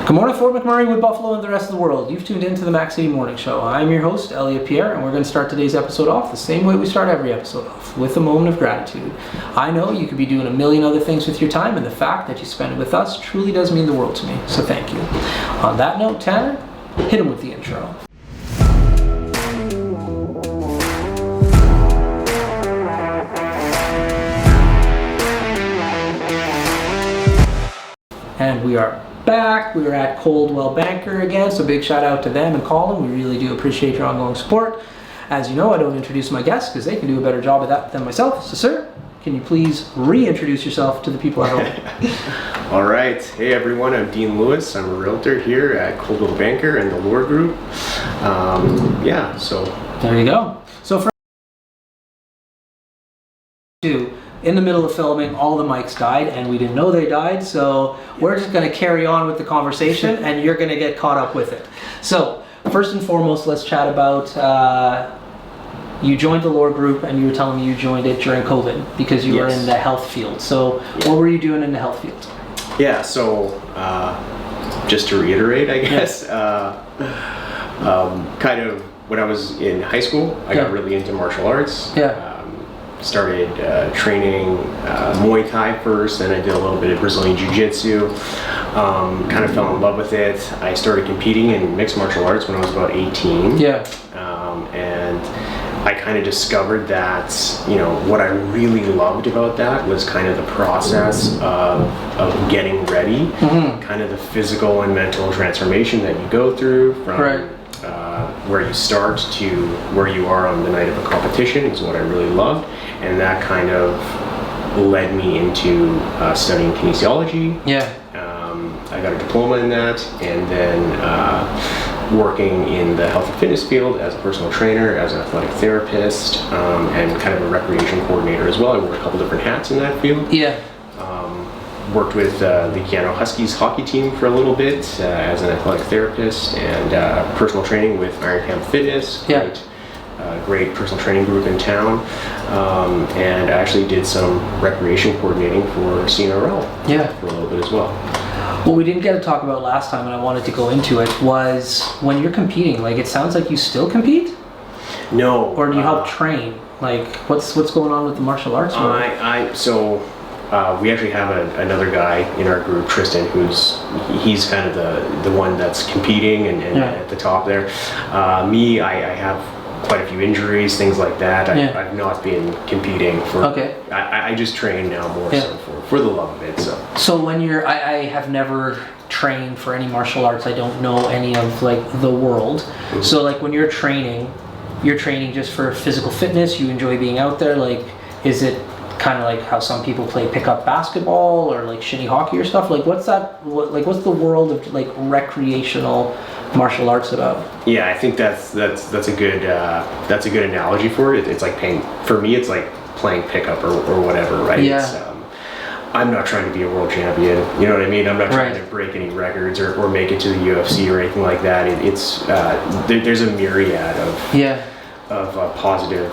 Good morning, Fort McMurray with Buffalo and the rest of the world. You've tuned into the Mac City Morning Show. I'm your host, Elliot Pierre, and we're going to start today's episode off the same way we start every episode off, with a moment of gratitude. I know you could be doing a million other things with your time, and the fact that you spend it with us truly does mean the world to me, so thank you. On that note, Tanner, hit him with the intro. And we are back. We were at Coldwell Banker again, so big shout out to them and Colin. We really do appreciate your ongoing support. As you know, I don't introduce my guests because they can do a better job of that than myself. So sir, can you please reintroduce yourself to the people at home? All right. Hey everyone, I'm Dean Lewis. I'm a realtor here at Coldwell Banker and the Lore Group. So there you go. So for in the middle of filming, all the mics died and we didn't know they died, so we're just going to carry on with the conversation and you're going to get caught up with it. So first and foremost, let's chat about you joined the Lore Group and you were telling me you joined it during COVID because you were in the health field. So what were you doing in the health field? Yeah, so just to reiterate, I guess, kind of when I was in high school, I got really into martial arts. Started training Muay Thai first, then I did a little bit of Brazilian Jiu-Jitsu. Kind of fell in love with it. I started competing in mixed martial arts when I was about 18. And I kind of discovered that, what I really loved about that was kind of the process of getting ready, kind of the physical and mental transformation that you go through from where you start to where you are on the night of a competition is what I really loved. And that kind of led me into studying kinesiology. I got a diploma in that, and then working in the health and fitness field as a personal trainer, as an athletic therapist, and kind of a recreation coordinator as well. I wore a couple different hats in that field. Worked with the Keanu Huskies hockey team for a little bit as an athletic therapist, and personal training with Iron Camp Fitness. Great personal training group in town, and I actually did some recreation coordinating for CNRL for a little bit as well. What we didn't get to talk about last time, and I wanted to go into it, was when you're competing. Like, it sounds like you still compete? No. Or do you help train? Like, what's going on with the martial arts? We actually have another guy in our group, Tristan, he's kind of the one that's competing and at the top there. Me, I have quite a few injuries, things like that. I've not been competing for. I just train now more so for the love of it. So when I have never trained for any martial arts. I don't know any of like the world. So like when you're training just for physical fitness. You enjoy being out there. Like, is it kind of like how some people play pickup basketball or like shinny hockey or stuff? Like, what's the world of like recreational martial arts about? Yeah, I think that's a good analogy for it. It's like for me, it's like playing pickup or whatever, right? I'm not trying to be a world champion, you know what I mean? I'm not trying to break any records or make it to the UFC or anything like that. There's a myriad of positive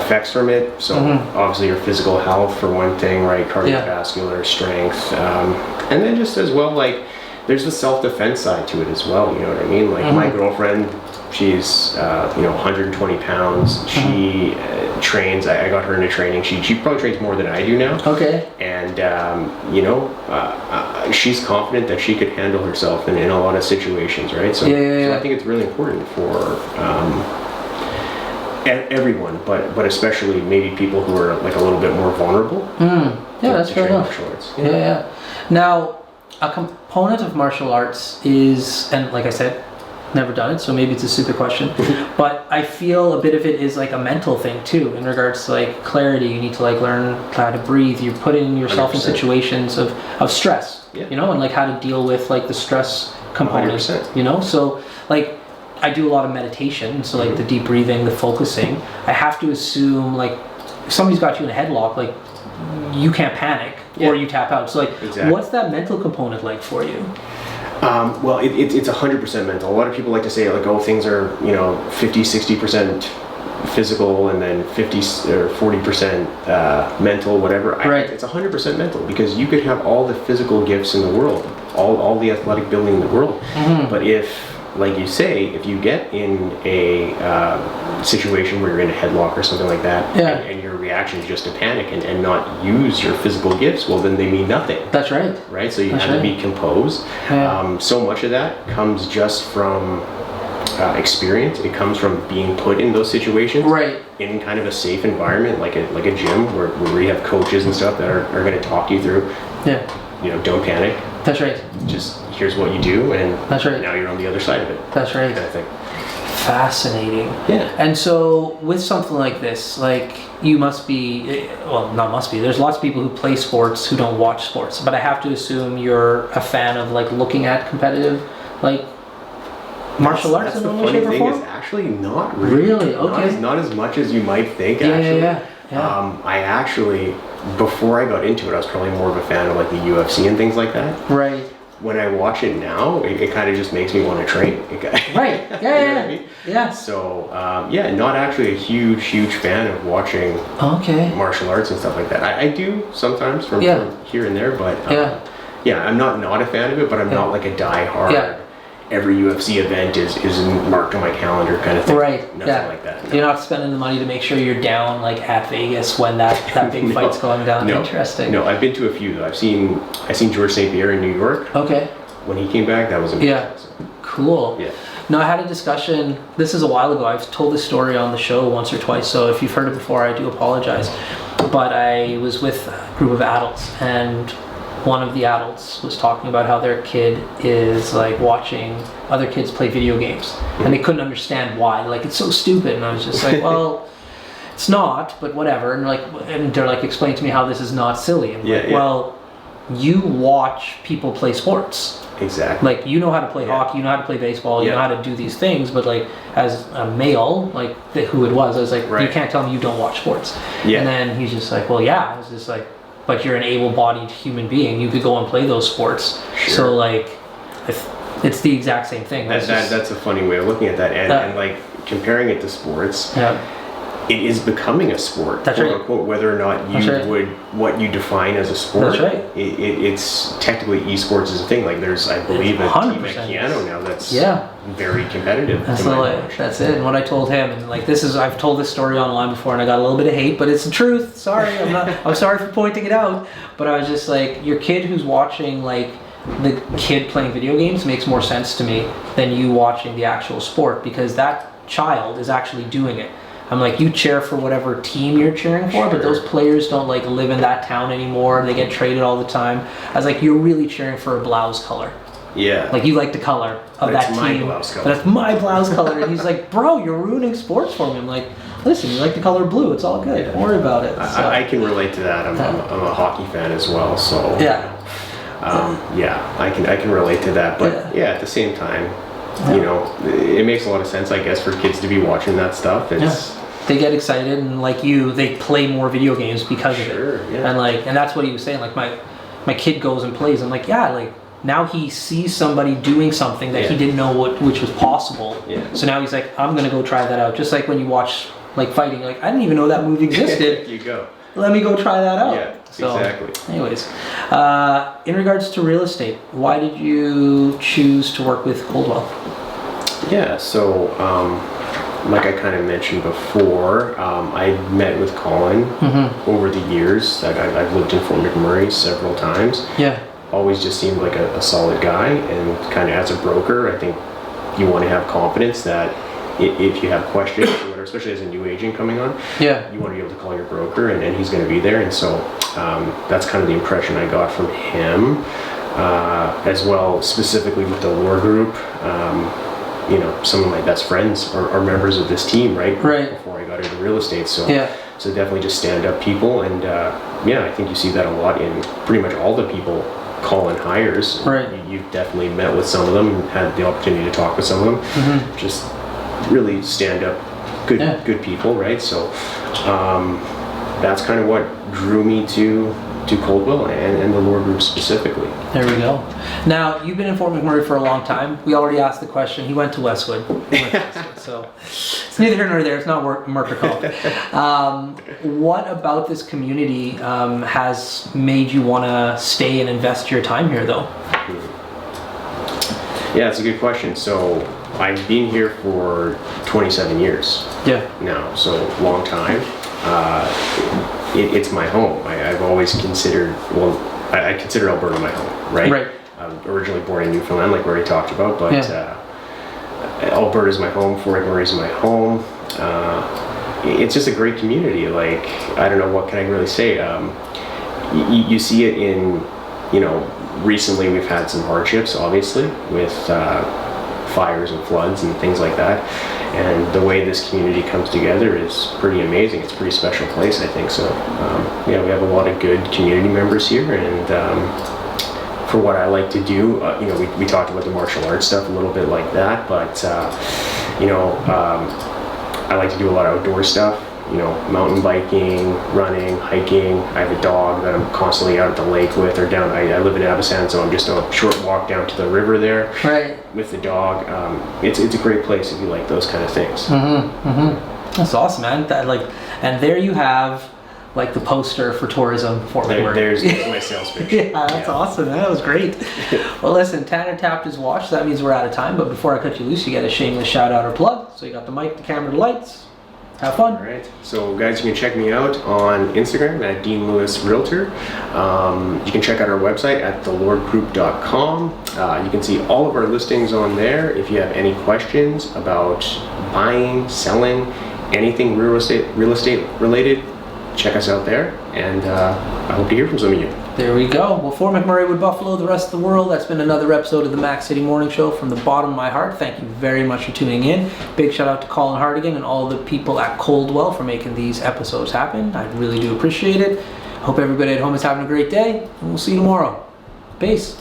effects from it. So obviously your physical health for one thing, right? Cardiovascular strength, and then just as well, like there's the self-defense side to it as well. You know what I mean? Like my girlfriend, she's 120 pounds. She trains. I got her into training. She probably trains more than I do now. And she's confident that she could handle herself in a lot of situations, right? So I think it's really important for everyone, but especially maybe people who are like a little bit more vulnerable. That's fair enough. Now, a component of martial arts is, and like I said, never done it, so maybe it's a stupid question, but I feel a bit of it is like a mental thing too, in regards to like clarity. You need to like learn how to breathe. You're putting yourself 100%. In situations of stress, and like how to deal with like the stress component, 100%. So like I do a lot of meditation, so like the deep breathing, the focusing. I have to assume like if somebody's got you in a headlock, like you can't panic or you tap out. So like what's that mental component like for you? Well, it's 100% mental. A lot of people like to say like, oh, things are 50-60% physical and then 50 or 40% mental, whatever. It's 100% mental, because you could have all the physical gifts in the world, all the athletic building in the world. But if, like you say, if you get in a situation where you're in a headlock or something like that, and your reaction is just to panic and not use your physical gifts, well, then they mean nothing. That's right. Right? So you have to be composed. So much of that comes just from experience. It comes from being put in those situations, in kind of a safe environment, like a gym where we have coaches and stuff that are going to talk you through. You know, don't panic. That's right. Just here's what you do, and that's right. Now you're on the other side of it. That's right. Kind of thing. Fascinating. Yeah. And so with something like this, like you must be, well, not must be, there's lots of people who play sports who don't watch sports, but I have to assume you're a fan of like looking at competitive, like martial arts in any shape or form? It's actually not really. Okay. Not as much as you might think, actually. Yeah. I actually, before I got into it, I was probably more of a fan of like the UFC and things like that. Right. When I watch it now, it kind of just makes me want to train. Right. Yeah. You know what I mean? Yeah. So, not actually a huge fan of watching martial arts and stuff like that. I do sometimes from here and there, but I'm not a fan of it, but I'm not like a die-hard. Every UFC event is marked on my calendar kind of thing. Right. Nothing like that. No. You're not spending the money to make sure you're down like at Vegas when that big fight's going down. No. Interesting. No, I've been to a few though. I've seen George St. Pierre in New York. Okay. When he came back, that was amazing. Yeah. Cool. Yeah. No, I had a discussion, this is a while ago, I've told this story on the show once or twice, so if you've heard it before, I do apologize. But I was with a group of adults, and one of the adults was talking about how their kid is like watching other kids play video games, and they couldn't understand why. Like, it's so stupid. And I was just like, well, it's not, but whatever. And they're like explaining to me how this is not silly. And well, you watch people play sports. Exactly. Like, you know how to play hockey, you know how to play baseball, you know how to do these things, but like as a male, like who it was, I was like, you can't tell me you don't watch sports. And then he's just like, well, I was just like, but you're an able-bodied human being. You could go and play those sports. Sure. So like, it's the exact same thing. That's a funny way of looking at that, and like comparing it to sports. It is becoming a sport, That's quote right. unquote, whether or not you would what you define as a sport. That's right. It's technically esports is a thing. Like there's, I believe, a team at Keanu now that's very competitive. That's it. And what I told him, and like I've told this story online before, and I got a little bit of hate, but it's the truth. Sorry, I'm sorry for pointing it out. But I was just like, your kid who's watching like the kid playing video games makes more sense to me than you watching the actual sport, because that child is actually doing it. I'm like, you cheer for whatever team you're cheering for, but those players don't like live in that town anymore. They get traded all the time. I was like, you're really cheering for a blouse color. Yeah. Like, you like the color of that team. That's my blouse color. But that's my blouse color. And he's like, bro, you're ruining sports for me. I'm like, listen, you like the color blue. It's all good. Don't worry about it. So, I can relate to that. I'm a hockey fan as well, so I can relate to that. But at the same time, you know, it makes a lot of sense, I guess, for kids to be watching that stuff. They get excited, and like you, they play more video games because of it. And that's what he was saying. Like, my kid goes and plays. I'm like, like now he sees somebody doing something that he didn't know which was possible. So now he's like, I'm gonna go try that out. Just like when you watch like fighting, like, I didn't even know that move existed. You go. Let me go try that out. Exactly. Anyways, in regards to real estate, why did you choose to work with Coldwell? So like I kind of mentioned before, I met with Colin over the years. I've lived in Fort McMurray several times. Always just seemed like a solid guy, and kind of as a broker, I think you want to have confidence that if you have questions, or whatever, especially as a new agent coming on, you want to be able to call your broker, and he's going to be there. And so that's kind of the impression I got from him, as well, specifically with the lore group. You know, some of my best friends are members of this team, right? Before I got into real estate, so definitely just stand-up people, and I think you see that a lot in pretty much all the people Colin hires. You've definitely met with some of them, and had the opportunity to talk with some of them. Just really stand-up, good people, right? So that's kind of what drew me to Coldwell and the lore group specifically. There we go. Now, you've been in Fort McMurray for a long time. We already asked the question. He went to Westwood. So it's neither here nor there. It's not Mercer Cove. What about this community has made you want to stay and invest your time here, though? Yeah, it's a good question. So I've been here for 27 years now, so long time. It's my home. I've always considered, I consider Alberta my home, right? Right. I'm originally born in Newfoundland, like we already talked about, but Alberta is my home, Fort McMurray is my home. It's just a great community. Like, I don't know, what can I really say? You see it in, recently we've had some hardships, obviously, with fires and floods and things like that. And the way this community comes together is pretty amazing. It's a pretty special place, I think. So, we have a lot of good community members here. And for what I like to do, we talked about the martial arts stuff a little bit like that. But, I like to do a lot of outdoor stuff. Mountain biking, running, hiking. I have a dog that I'm constantly out at the lake with, or down. I live in Abassan, so I'm just a short walk down to the river there with the dog. It's a great place if you like those kind of things. That's awesome, man. And there you have the poster for tourism for McMurray. There's my sales pitch. That's awesome, man. That was great. Well, listen, Tanner tapped his watch, so that means we're out of time. But before I cut you loose, you get a shameless shout out or plug. So you got the mic, the camera, the lights. Have fun. All right. So, guys, you can check me out on Instagram at Dean Lewis Realtor. You can check out our website at thelordgroup.com. You can see all of our listings on there. If you have any questions about buying, selling, anything real estate related, check us out there. And I hope to hear from some of you. There we go. Well, for McMurray with Buffalo, the rest of the world, that's been another episode of the Mac City Morning Show. From the bottom of my heart, thank you very much for tuning in. Big shout out to Colin Hardigan and all the people at Coldwell for making these episodes happen. I really do appreciate it. Hope everybody at home is having a great day, and we'll see you tomorrow. Peace.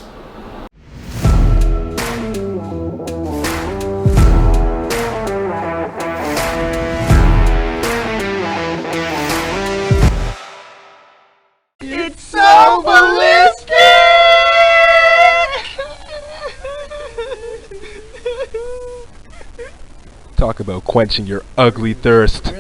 Talk about quenching your ugly thirst.